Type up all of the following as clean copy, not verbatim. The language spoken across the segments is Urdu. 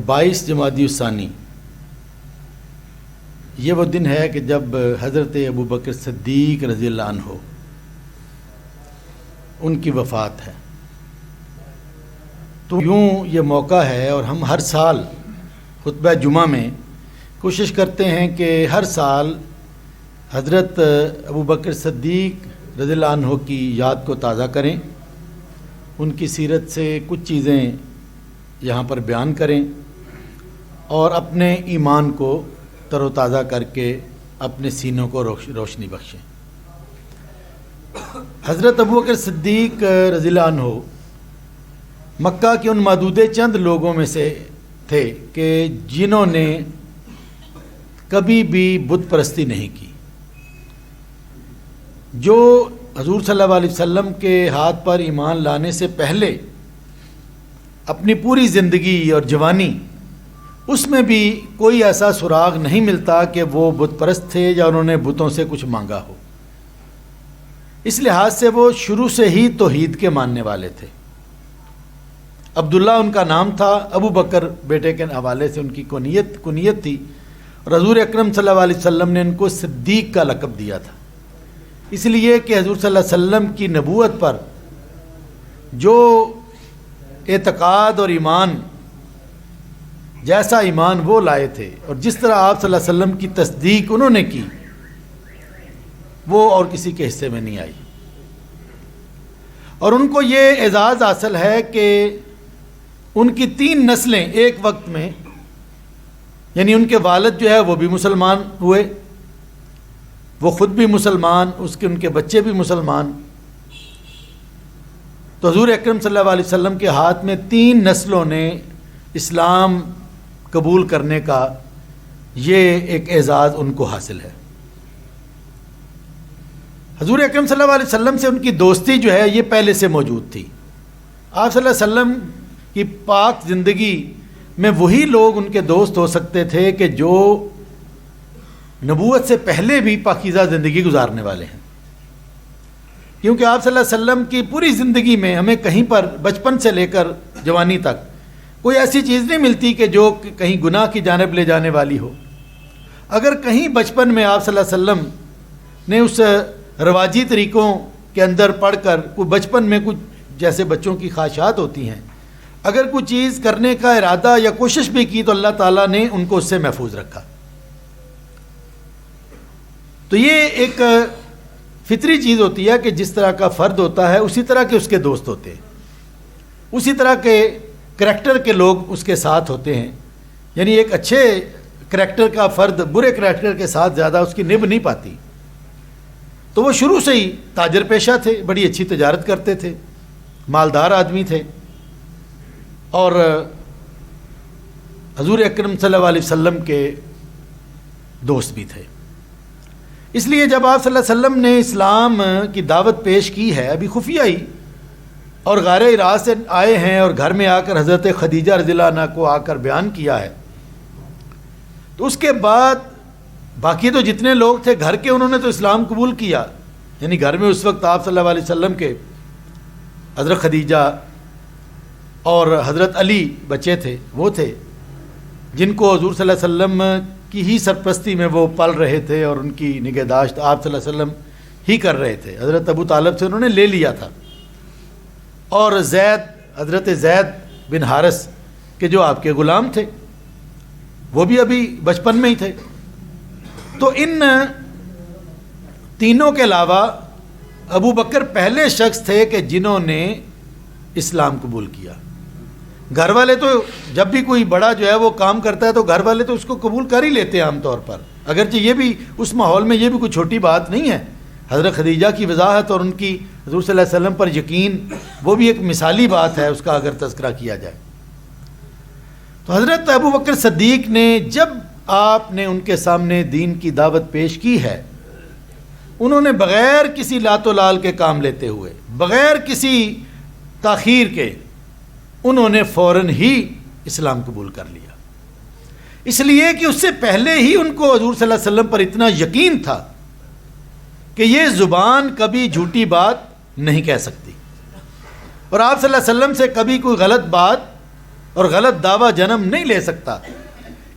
22 جمادی الثانی یہ وہ دن ہے کہ جب حضرت ابوبکر صدیق رضی اللہ عنہ ان کی وفات ہے. تو یوں یہ موقع ہے اور ہم ہر سال خطبہ جمعہ میں کوشش کرتے ہیں کہ ہر سال حضرت ابوبکر صدیق رضی اللہ عنہ کی یاد کو تازہ کریں، ان کی سیرت سے کچھ چیزیں یہاں پر بیان کریں اور اپنے ایمان کو تر و تازہ کر کے اپنے سینوں کو روشنی بخشیں. حضرت ابوبکر صدیق رضی اللہ عنہ مکہ کے ان محدود چند لوگوں میں سے تھے کہ جنہوں نے کبھی بھی بت پرستی نہیں کی، جو حضور صلی اللہ علیہ وسلم کے ہاتھ پر ایمان لانے سے پہلے اپنی پوری زندگی اور جوانی اس میں بھی کوئی ایسا سراغ نہیں ملتا کہ وہ بت پرست تھے یا انہوں نے بتوں سے کچھ مانگا ہو. اس لحاظ سے وہ شروع سے ہی توحید کے ماننے والے تھے. عبداللہ ان کا نام تھا، ابو بکر بیٹے کے حوالے سے ان کی کنیت تھی، اور حضور اکرم صلی اللہ علیہ وسلم نے ان کو صدیق کا لقب دیا تھا، اس لیے کہ حضور صلی اللہ علیہ وسلم کی نبوت پر جو اعتقاد اور ایمان، جیسا ایمان وہ لائے تھے اور جس طرح آپ صلی اللہ علیہ وسلم کی تصدیق انہوں نے کی، وہ اور کسی کے حصے میں نہیں آئی. اور ان کو یہ اعزاز حاصل ہے کہ ان کی 3 نسلیں ایک وقت میں، یعنی ان کے والد جو ہے وہ بھی مسلمان ہوئے، وہ خود بھی مسلمان، ان کے بچے بھی مسلمان. تو حضور اکرم صلی اللہ علیہ وسلم کے ہاتھ میں 3 نسلوں نے اسلام قبول کرنے کا یہ ایک اعزاز ان کو حاصل ہے. حضور اکرم صلی اللہ علیہ وسلم سے ان کی دوستی جو ہے یہ پہلے سے موجود تھی. آپ صلی اللہ علیہ وسلم کی پاک زندگی میں وہی لوگ ان کے دوست ہو سکتے تھے کہ جو نبوت سے پہلے بھی پاکیزہ زندگی گزارنے والے ہیں، کیونکہ آپ صلی اللہ علیہ وسلم کی پوری زندگی میں ہمیں کہیں پر بچپن سے لے کر جوانی تک کوئی ایسی چیز نہیں ملتی کہ جو کہیں گناہ کی جانب لے جانے والی ہو. اگر کہیں بچپن میں آپ صلی اللہ علیہ وسلم نے اس رواجی طریقوں کے اندر پڑھ کر کوئی بچپن میں کچھ جیسے بچوں کی خواہشات ہوتی ہیں، اگر کوئی چیز کرنے کا ارادہ یا کوشش بھی کی تو اللہ تعالیٰ نے ان کو اس سے محفوظ رکھا. تو یہ ایک فطری چیز ہوتی ہے کہ جس طرح کا فرد ہوتا ہے اسی طرح کے اس کے دوست ہوتے ہیں، اسی طرح کے کریکٹر کے لوگ اس کے ساتھ ہوتے ہیں. یعنی ایک اچھے کریکٹر کا فرد برے کریکٹر کے ساتھ زیادہ اس کی نبھ نہیں پاتی. تو وہ شروع سے ہی تاجر پیشہ تھے، بڑی اچھی تجارت کرتے تھے، مالدار آدمی تھے، اور حضور اکرم صلی اللہ علیہ وسلم کے دوست بھی تھے. اس لیے جب آپ صلی اللہ علیہ وسلم نے اسلام کی دعوت پیش کی ہے ابھی خفیہ ہی، اور غار حرا سے آئے ہیں اور گھر میں آ کر حضرت خدیجہ رضی اللہ عنہا کو آ کر بیان کیا ہے، تو اس کے بعد باقی تو جتنے لوگ تھے گھر کے انہوں نے تو اسلام قبول کیا. یعنی گھر میں اس وقت آپ صلی اللہ علیہ وسلم کے حضرت خدیجہ اور حضرت علی بچے تھے، وہ تھے جن کو حضور صلی اللہ علیہ وسلم کی ہی سرپرستی میں وہ پل رہے تھے اور ان کی نگہداشت آپ صلی اللہ علیہ وسلم ہی کر رہے تھے. حضرت ابو طالب سے انہوں نے لے لیا تھا، اور حضرت زید بن حارث کے جو آپ کے غلام تھے وہ بھی ابھی بچپن میں ہی تھے. تو ان تینوں کے علاوہ ابو بکر پہلے شخص تھے کہ جنہوں نے اسلام قبول کیا. گھر والے تو جب بھی کوئی بڑا جو ہے وہ کام کرتا ہے تو گھر والے تو اس کو قبول کر ہی لیتے ہیں عام طور پر، اگرچہ یہ بھی اس ماحول میں یہ بھی کوئی چھوٹی بات نہیں ہے. حضرت خدیجہ کی وضاحت اور ان کی حضور صلی اللہ علیہ وسلم پر یقین وہ بھی ایک مثالی بات ہے اس کا اگر تذکرہ کیا جائے. تو حضرت ابو بکر صدیق نے جب آپ نے ان کے سامنے دین کی دعوت پیش کی ہے، انہوں نے بغیر کسی لات و لال کے کام لیتے ہوئے، بغیر کسی تاخیر کے، انہوں نے فوراً ہی اسلام قبول کر لیا. اس لیے کہ اس سے پہلے ہی ان کو حضور صلی اللہ علیہ وسلم پر اتنا یقین تھا کہ یہ زبان کبھی جھوٹی بات نہیں کہہ سکتی، اور آپ صلی اللہ علیہ وسلم سے کبھی کوئی غلط بات اور غلط دعویٰ جنم نہیں لے سکتا.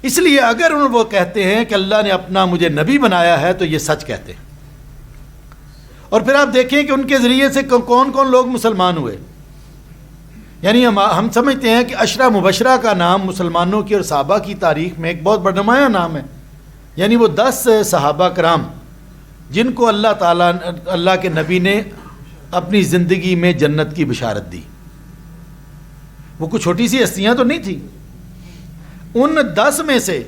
اس لیے اگر وہ کہتے ہیں کہ اللہ نے اپنا مجھے نبی بنایا ہے تو یہ سچ کہتے ہیں. اور پھر آپ دیکھیں کہ ان کے ذریعے سے کون کون لوگ مسلمان ہوئے. یعنی ہم سمجھتے ہیں کہ عشرہ مبشرہ کا نام مسلمانوں کی اور صحابہ کی تاریخ میں ایک بہت بڑا نمایاں نام ہے. یعنی وہ 10 صحابہ کرام جن کو اللہ تعالیٰ اللہ کے نبی نے اپنی زندگی میں جنت کی بشارت دی. وہ کچھ چھوٹی سی ہستیاں تو نہیں تھیں. ان 10 میں سے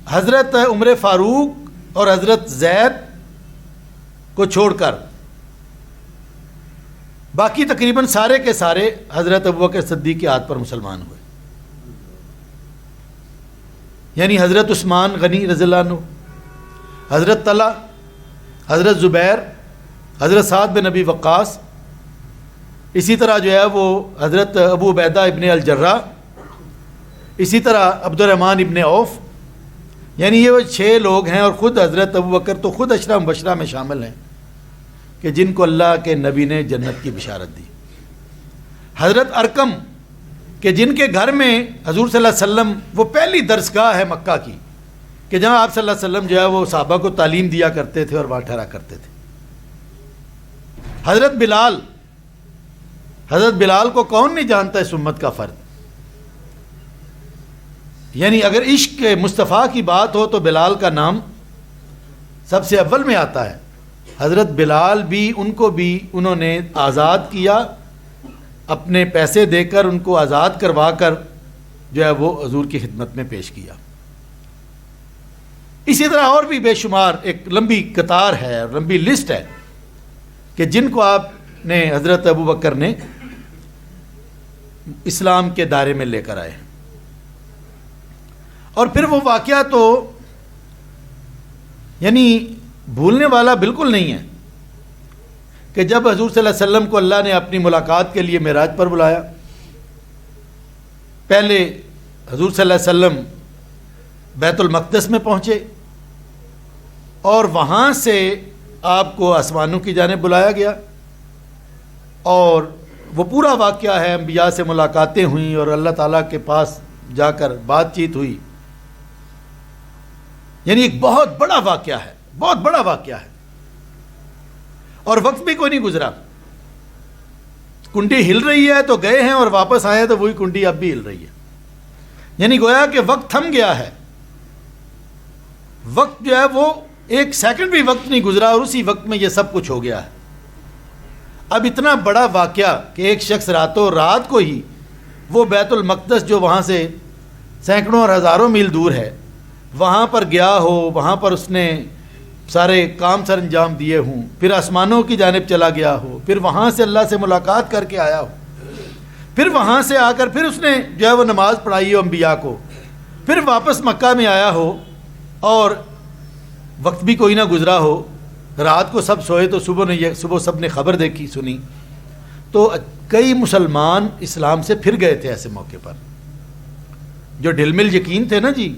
حضرت عمر فاروق اور حضرت زید کو چھوڑ کر باقی تقریباً سارے کے سارے حضرت ابوبکر صدیق کے ہاتھ پر مسلمان ہوئے. یعنی حضرت عثمان غنی رضی اللہ عنہ، حضرت طلحہ، حضرت زبیر، حضرت سعد بن ابی وقاص، اسی طرح جو ہے وہ حضرت ابو عبیدہ ابن الجراح، اسی طرح عبد الرحمن ابن عوف. یعنی یہ وہ 6 لوگ ہیں، اور خود حضرت ابوبکر تو خود عشرہ مبشرہ میں شامل ہیں کہ جن کو اللہ کے نبی نے جنت کی بشارت دی. حضرت ارقم کہ جن کے گھر میں حضور صلی اللہ علیہ وسلم، وہ پہلی درسگاہ ہے مکہ کی کہ جہاں آپ صلی اللہ علیہ وسلم جو ہے وہ صحابہ کو تعلیم دیا کرتے تھے اور وہاں ٹھہرا کرتے تھے. حضرت بلال، حضرت بلال کو کون نہیں جانتا اس امت کا فرد. یعنی اگر عشق مصطفیٰ کی بات ہو تو بلال کا نام سب سے اول میں آتا ہے. حضرت بلال بھی، ان کو بھی انہوں نے آزاد کیا، اپنے پیسے دے کر ان کو آزاد کروا کر جو ہے وہ حضور کی خدمت میں پیش کیا. اسی طرح اور بھی بے شمار ایک لمبی قطار ہے، لمبی لسٹ ہے کہ جن کو آپ نے حضرت ابوبکر نے اسلام کے دائرے میں لے کر آئے. اور پھر وہ واقعہ تو یعنی بھولنے والا بالکل نہیں ہے کہ جب حضور صلی اللہ علیہ وسلم کو اللہ نے اپنی ملاقات کے لیے معراج پر بلایا، پہلے حضور صلی اللہ علیہ وسلم بیت المقدس میں پہنچے اور وہاں سے آپ کو آسمانوں کی جانب بلایا گیا، اور وہ پورا واقعہ ہے. انبیاء سے ملاقاتیں ہوئیں اور اللہ تعالیٰ کے پاس جا کر بات چیت ہوئی. یعنی ایک بہت بڑا واقعہ ہے، بہت بڑا واقعہ ہے. اور وقت بھی کوئی نہیں گزرا. کنڈی ہل رہی ہے تو گئے ہیں اور واپس آئے تو وہی کنڈی اب بھی ہل رہی ہے. یعنی گویا کہ وقت تھم گیا ہے. وقت جو ہے وہ 1 سیکنڈ بھی وقت نہیں گزرا اور اسی وقت میں یہ سب کچھ ہو گیا ہے. اب اتنا بڑا واقعہ کہ ایک شخص راتوں رات کو ہی وہ بیت المقدس جو وہاں سے سینکڑوں اور ہزاروں میل دور ہے وہاں پر گیا ہو، وہاں پر اس نے سارے کام سر انجام دیے ہوں، پھر آسمانوں کی جانب چلا گیا ہو، پھر وہاں سے اللہ سے ملاقات کر کے آیا ہو، پھر وہاں سے آ کر پھر اس نے جو ہے وہ نماز پڑھائی ہو انبیاء کو، پھر واپس مکہ میں آیا ہو اور وقت بھی کوئی نہ گزرا ہو. رات کو سب سوئے تو صبح سب نے خبر دیکھی سنی. تو کئی مسلمان اسلام سے پھر گئے تھے ایسے موقع پر جو ڈھل مل یقین تھے نا جی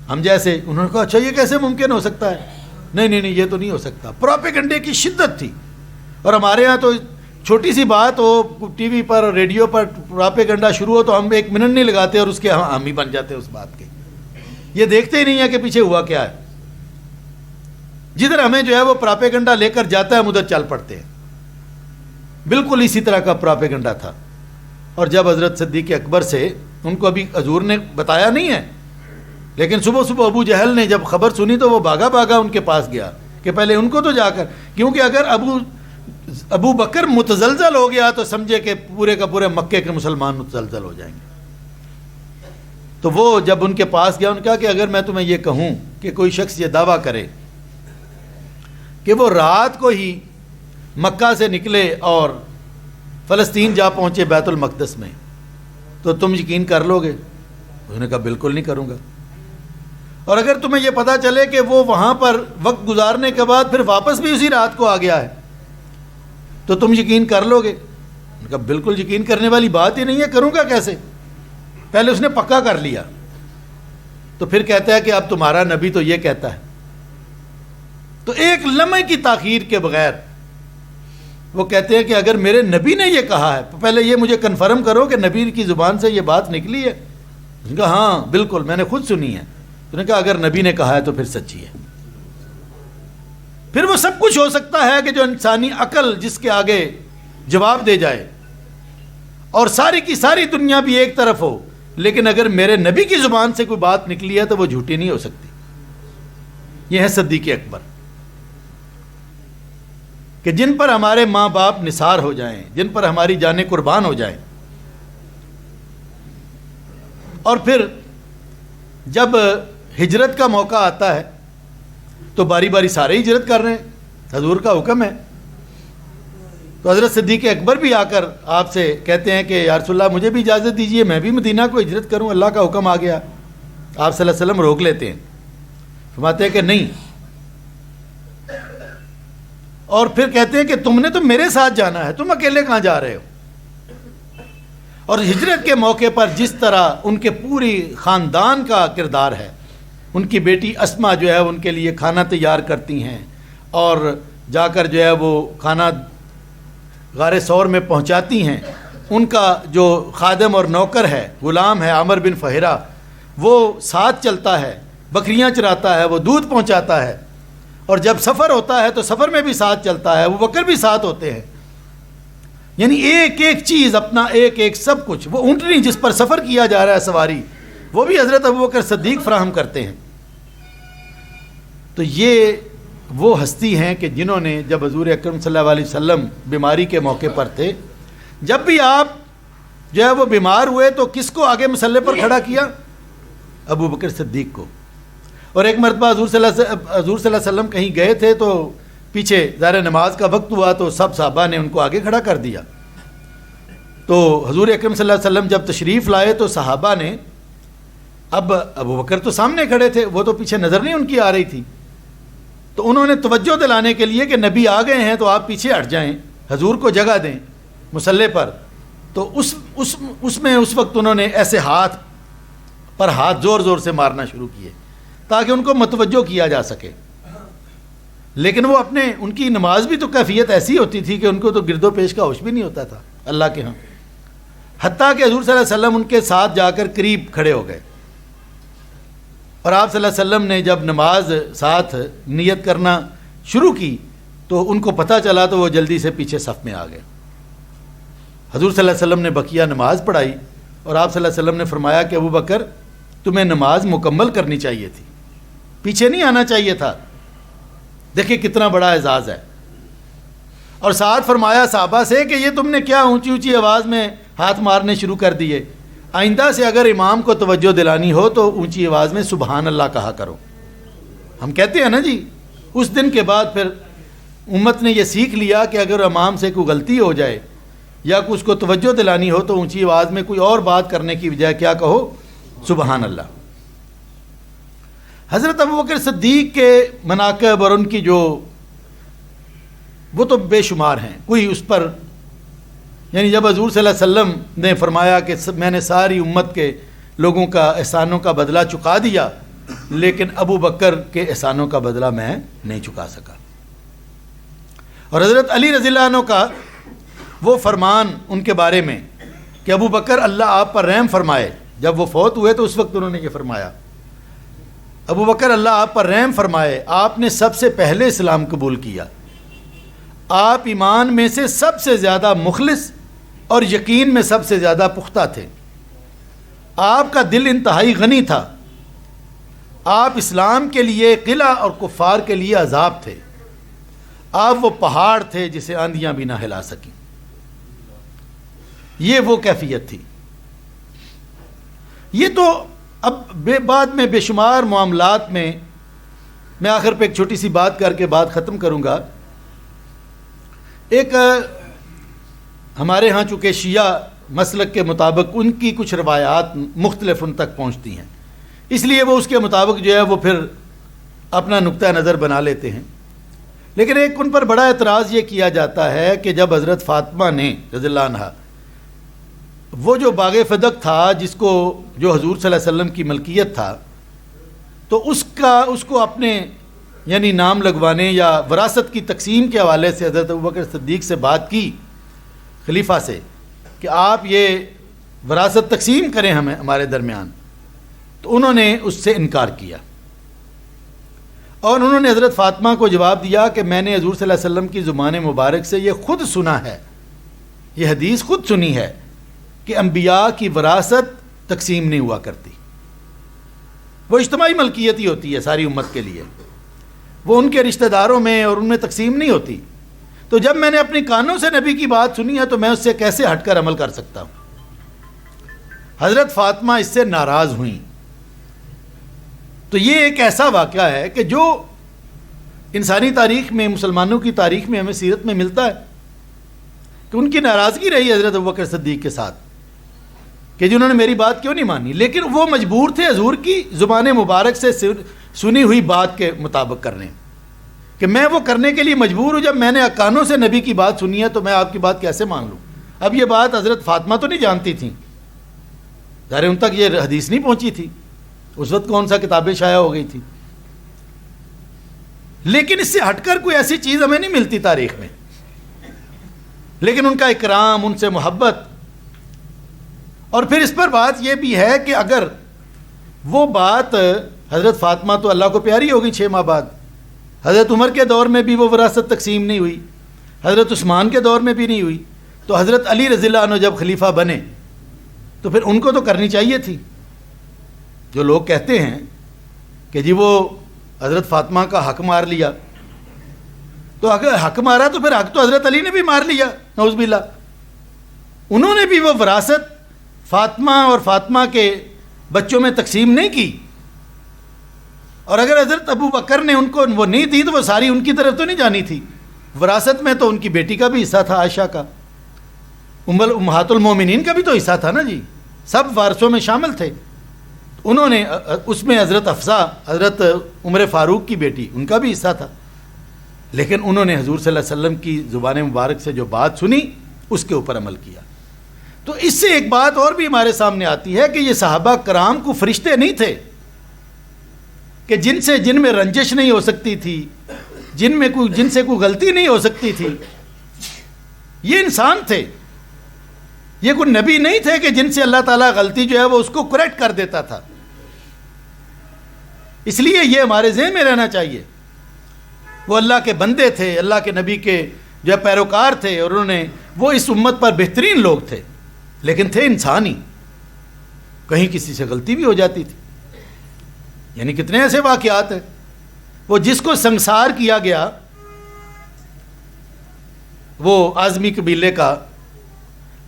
ہم جیسے. انہوں نے کہا اچھا یہ کیسے ممکن ہو سکتا ہے؟ نہیں یہ تو نہیں ہو سکتا. پروپیگنڈے کی شدت تھی. اور ہمارے ہاں تو چھوٹی سی بات ہو، ٹی وی پر ریڈیو پر پروپیگنڈا شروع ہو تو ہم 1 منٹ نہیں لگاتے اور اس کے ہم ہی بن جاتے اس بات کے. یہ دیکھتے ہی نہیں ہے کہ پیچھے ہوا کیا ہے. جدھر ہمیں جو ہے وہ پروپیگنڈا لے کر جاتا ہے ہم ادھر چل پڑتے ہیں. بالکل اسی طرح کا پروپیگنڈا تھا. اور جب حضرت صدیق اکبر سے، ان کو ابھی حضور نے بتایا نہیں ہے، لیکن صبح ابو جہل نے جب خبر سنی تو وہ بھاگا ان کے پاس گیا کہ پہلے ان کو تو جا کر، کیونکہ اگر ابو بکر متزلزل ہو گیا تو سمجھے کہ پورے کا پورے مکے کے مسلمان متزلزل ہو جائیں گے. تو وہ جب ان کے پاس گیا، ان نے کہا کہ اگر میں تمہیں یہ کہوں کہ کوئی شخص یہ دعویٰ کرے کہ وہ رات کو ہی مکہ سے نکلے اور فلسطین جا پہنچے بیت المقدس میں، تو تم یقین کر لو گے؟ انہوں نے کہا بالکل نہیں کروں گا. اور اگر تمہیں یہ پتہ چلے کہ وہ وہاں پر وقت گزارنے کے بعد پھر واپس بھی اسی رات کو آ گیا ہے تو تم یقین کر لو گے؟ انہوں نے کہا بالکل یقین کرنے والی بات ہی نہیں ہے، کروں گا کیسے؟ پہلے اس نے پکا کر لیا. تو پھر کہتا ہے کہ اب تمہارا نبی تو یہ کہتا ہے. تو ایک لمحے کی تاخیر کے بغیر وہ کہتے ہیں کہ اگر میرے نبی نے یہ کہا ہے تو پہلے یہ مجھے کنفرم کرو کہ نبی کی زبان سے یہ بات نکلی ہے. اس نے کہا ہاں بالکل میں نے خود سنی ہے. تو نے کہا اگر نبی نے کہا ہے تو پھر سچی ہے. پھر وہ سب کچھ ہو سکتا ہے کہ جو انسانی عقل جس کے آگے جواب دے جائے اور ساری کی ساری دنیا بھی ایک طرف ہو, لیکن اگر میرے نبی کی زبان سے کوئی بات نکلی ہے تو وہ جھوٹی نہیں ہو سکتی. یہ ہے صدیق اکبر کہ جن پر ہمارے ماں باپ نثار ہو جائیں, جن پر ہماری جانیں قربان ہو جائیں. اور پھر جب ہجرت کا موقع آتا ہے تو باری باری سارے ہجرت کر رہے ہیں, حضور کا حکم ہے. تو حضرت صدیق اکبر بھی آ کر آپ سے کہتے ہیں کہ یا رسول اللہ مجھے بھی اجازت دیجیے, میں بھی مدینہ کو ہجرت کروں, اللہ کا حکم آ گیا. آپ صلی اللہ علیہ وسلم روک لیتے ہیں, فرماتے ہیں کہ نہیں, اور پھر کہتے ہیں کہ تم نے تو میرے ساتھ جانا ہے, تم اکیلے کہاں جا رہے ہو. اور ہجرت کے موقع پر جس طرح ان کے پوری خاندان کا کردار ہے, ان کی بیٹی اسما جو ہے ان کے لیے کھانا تیار کرتی ہیں اور جا کر جو ہے وہ کھانا غار ثور میں پہنچاتی ہیں. ان کا جو خادم اور نوکر ہے, غلام ہے عامر بن فہرہ, وہ ساتھ چلتا ہے, بکریاں چراتا ہے, وہ دودھ پہنچاتا ہے. اور جب سفر ہوتا ہے تو سفر میں بھی ساتھ چلتا ہے, وہ بکر بھی ساتھ ہوتے ہیں. یعنی ایک ایک چیز اپنا ایک ایک سب کچھ. وہ اونٹنی جس پر سفر کیا جا رہا ہے سواری, وہ بھی حضرت ابوبکر صدیق فراہم کرتے ہیں. تو یہ وہ ہستی ہیں کہ جنہوں نے جب حضور اکرم صلی اللہ علیہ وسلم بیماری کے موقع پر تھے, جب بھی آپ جو ہے وہ بیمار ہوئے تو کس کو آگے مسلح پر کھڑا کیا؟ ابوبکر صدیق کو. اور ایک مرتبہ حضور صلی اللہ علیہ وسلم کہیں گئے تھے تو پیچھے ظاہر نماز کا وقت ہوا تو سب صحابہ نے ان کو آگے کھڑا کر دیا. تو حضور اکرم صلی اللہ علیہ وسلم جب تشریف لائے تو صحابہ نے, اب ابوبکر تو سامنے کھڑے تھے, وہ تو پیچھے نظر نہیں ان کی آ رہی تھی, تو انہوں نے توجہ دلانے کے لیے کہ نبی آ گئے ہیں تو آپ پیچھے ہٹ جائیں, حضور کو جگہ دیں مصلے پر. تو اس میں اس وقت انہوں نے ایسے ہاتھ پر ہاتھ زور زور سے مارنا شروع کیے تاکہ ان کو متوجہ کیا جا سکے. لیکن وہ ان کی نماز بھی تو کیفیت ایسی ہوتی تھی کہ ان کو تو گرد و پیش کا ہوش بھی نہیں ہوتا تھا اللہ کے ہاں. حتیٰ کہ حضور صلی اللہ علیہ وسلم ان کے ساتھ جا کر قریب کھڑے ہو گئے, اور آپ صلی اللہ علیہ وسلم نے جب نماز ساتھ نیت کرنا شروع کی تو ان کو پتہ چلا تو وہ جلدی سے پیچھے صف میں آ گئے. حضور صلی اللہ علیہ وسلم نے بقیہ نماز پڑھائی اور آپ صلی اللہ علیہ وسلم نے فرمایا کہ ابوبکر تمہیں نماز مکمل کرنی چاہیے تھی, پیچھے نہیں آنا چاہیے تھا. دیکھیں کتنا بڑا اعزاز ہے. اور ساتھ فرمایا صحابہ سے کہ یہ تم نے کیا اونچی اونچی آواز میں ہاتھ مارنے شروع کر دیے, آئندہ سے اگر امام کو توجہ دلانی ہو تو اونچی آواز میں سبحان اللہ کہا کرو. ہم کہتے ہیں نا جی, اس دن کے بعد پھر امت نے یہ سیکھ لیا کہ اگر امام سے کوئی غلطی ہو جائے یا اس کو توجہ دلانی ہو تو اونچی آواز میں کوئی اور بات کرنے کی بجائے کیا کہو, سبحان اللہ. حضرت ابوبکر صدیق کے مناقب اور ان کی جو وہ تو بے شمار ہیں, کوئی اس پر, یعنی جب حضور صلی اللہ علیہ وسلم نے فرمایا کہ میں نے ساری امت کے لوگوں کا احسانوں کا بدلہ چکا دیا, لیکن ابوبکر کے احسانوں کا بدلہ میں نہیں چکا سکا. اور حضرت علی رضی اللہ عنہ کا وہ فرمان ان کے بارے میں کہ ابوبکر اللہ آپ پر رحم فرمائے, جب وہ فوت ہوئے تو اس وقت انہوں نے یہ فرمایا, ابوبکر اللہ آپ پر رحم فرمائے, آپ نے سب سے پہلے اسلام قبول کیا, آپ ایمان میں سے سب سے زیادہ مخلص اور یقین میں سب سے زیادہ پختہ تھے, آپ کا دل انتہائی غنی تھا, آپ اسلام کے لیے قلعہ اور کفار کے لیے عذاب تھے, آپ وہ پہاڑ تھے جسے آندیاں بھی نہ ہلا سکیں. یہ وہ کیفیت تھی. یہ تو اب بعد میں بے شمار معاملات میں میں آخر پہ ایک چھوٹی سی بات کر کے بات ختم کروں گا. ایک ہمارے ہاں چونکہ شیعہ مسلک کے مطابق ان کی کچھ روایات مختلف ان تک پہنچتی ہیں, اس لیے وہ اس کے مطابق جو ہے وہ پھر اپنا نقطہ نظر بنا لیتے ہیں. لیکن ایک ان پر بڑا اعتراض یہ کیا جاتا ہے کہ جب حضرت فاطمہ نے رضی اللہ عنہا وہ جو باغ فدق تھا جس کو جو حضور صلی اللہ علیہ وسلم کی ملکیت تھا, تو اس کو اپنے یعنی نام لگوانے یا وراثت کی تقسیم کے حوالے سے حضرت ابوبکر صدیق سے بات کی خلیفہ سے کہ آپ یہ وراثت تقسیم کریں ہمارے درمیان، تو انہوں نے اس سے انکار کیا، اور انہوں نے حضرت فاطمہ کو جواب دیا کہ میں نے حضور صلی اللہ علیہ وسلم کی زبان مبارک سے یہ خود سنا ہے، یہ حدیث خود سنی ہے کہ انبیاء کی وراثت تقسیم نہیں ہوا کرتی، وہ اجتماعی ملکیت ہی ہوتی ہے ساری امت کے لیے، وہ ان کے رشتہ داروں میں اور ان میں تقسیم نہیں ہوتی۔ تو جب میں نے اپنی کانوں سے نبی کی بات سنی ہے تو میں اس سے کیسے ہٹ کر عمل کر سکتا ہوں؟ حضرت فاطمہ اس سے ناراض ہوئیں۔ تو یہ ایک ایسا واقعہ ہے کہ جو انسانی تاریخ میں، مسلمانوں کی تاریخ میں، ہمیں سیرت میں ملتا ہے کہ ان کی ناراضگی رہی حضرت ابوبکر صدیق کے ساتھ کہ جنہوں نے میری بات کیوں نہیں مانی، لیکن وہ مجبور تھے حضور کی زبان مبارک سے سنی ہوئی بات کے مطابق کرنے، کہ میں وہ کرنے کے لیے مجبور ہوں۔ جب میں نے کانوں سے نبی کی بات سنی ہے تو میں آپ کی بات کیسے مان لوں؟ اب یہ بات حضرت فاطمہ تو نہیں جانتی تھیں، ظاہر ان تک یہ حدیث نہیں پہنچی تھی، اس وقت کون سا کتابیں شائع ہو گئی تھی، لیکن اس سے ہٹ کر کوئی ایسی چیز ہمیں نہیں ملتی تاریخ میں۔ لیکن ان کا اکرام، ان سے محبت، اور پھر اس پر بات یہ بھی ہے کہ اگر وہ بات حضرت فاطمہ تو اللہ کو پیاری ہوگی 6 ماہ بعد، حضرت عمر کے دور میں بھی وہ وراثت تقسیم نہیں ہوئی، حضرت عثمان کے دور میں بھی نہیں ہوئی، تو حضرت علی رضی اللہ عنہ جب خلیفہ بنے تو پھر ان کو تو کرنی چاہیے تھی۔ جو لوگ کہتے ہیں کہ جی وہ حضرت فاطمہ کا حق مار لیا، تو اگر حق مارا تو پھر حق تو حضرت علی نے بھی مار لیا، نعوذ باللہ۔ انہوں نے بھی وہ وراثت فاطمہ اور فاطمہ کے بچوں میں تقسیم نہیں کی، اور اگر حضرت ابو بکر نے ان کو وہ نہیں دی تو وہ ساری ان کی طرف تو نہیں جانی تھی، وراثت میں تو ان کی بیٹی کا بھی حصہ تھا، عائشہ کا، امہات المومنین کا بھی تو حصہ تھا نا جی، سب وارثوں میں شامل تھے۔ انہوں نے اس میں حضرت حفصہ، حضرت عمر فاروق کی بیٹی، ان کا بھی حصہ تھا، لیکن انہوں نے حضور صلی اللہ علیہ وسلم کی زبان مبارک سے جو بات سنی اس کے اوپر عمل کیا۔ تو اس سے ایک بات اور بھی ہمارے سامنے آتی ہے کہ یہ صحابہ کرام کو فرشتے نہیں تھے کہ جن میں رنجش نہیں ہو سکتی تھی، جن سے کوئی غلطی نہیں ہو سکتی تھی، یہ انسان تھے، یہ کوئی نبی نہیں تھے کہ جن سے اللہ تعالیٰ غلطی جو ہے وہ اس کو کریکٹ کر دیتا تھا۔ اس لیے یہ ہمارے ذہن میں رہنا چاہیے، وہ اللہ کے بندے تھے، اللہ کے نبی کے جو پیروکار تھے، اور انہوں نے وہ اس امت پر بہترین لوگ تھے، لیکن تھے انسان ہی، کہیں کسی سے غلطی بھی ہو جاتی تھی۔ یعنی کتنے ایسے واقعات ہیں، وہ جس کو سنسار کیا گیا، وہ آزمی قبیلے کا،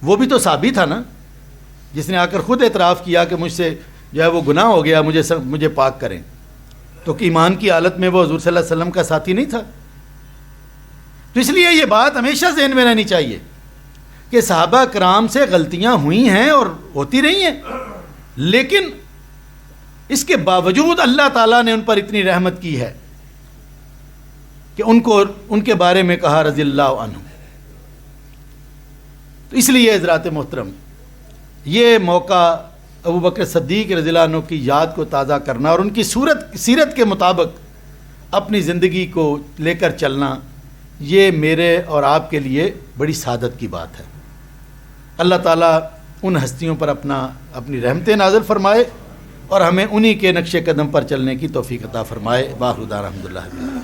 وہ بھی تو صحابی تھا نا، جس نے آ کر خود اعتراف کیا کہ مجھ سے جو ہے وہ گناہ ہو گیا، مجھے پاک کریں، تو کہ ایمان کی حالت میں وہ حضور صلی اللہ علیہ وسلم کا ساتھی نہیں تھا۔ تو اس لیے یہ بات ہمیشہ ذہن میں رہنی چاہیے کہ صحابہ کرام سے غلطیاں ہوئی ہیں اور ہوتی رہی ہیں، لیکن اس کے باوجود اللہ تعالیٰ نے ان پر اتنی رحمت کی ہے کہ ان کے بارے میں کہا رضی اللہ عنہ۔ تو اس لیے حضرات محترم، یہ موقع ابوبکر صدیق رضی اللہ عنہ کی یاد کو تازہ کرنا اور ان کی سیرت کے مطابق اپنی زندگی کو لے کر چلنا، یہ میرے اور آپ کے لیے بڑی سعادت کی بات ہے۔ اللہ تعالیٰ ان ہستیوں پر اپنی رحمتیں نازل فرمائے اور ہمیں انہی کے نقش قدم پر چلنے کی توفیق عطا فرمائے۔ باخر دعوانا الحمدللہ۔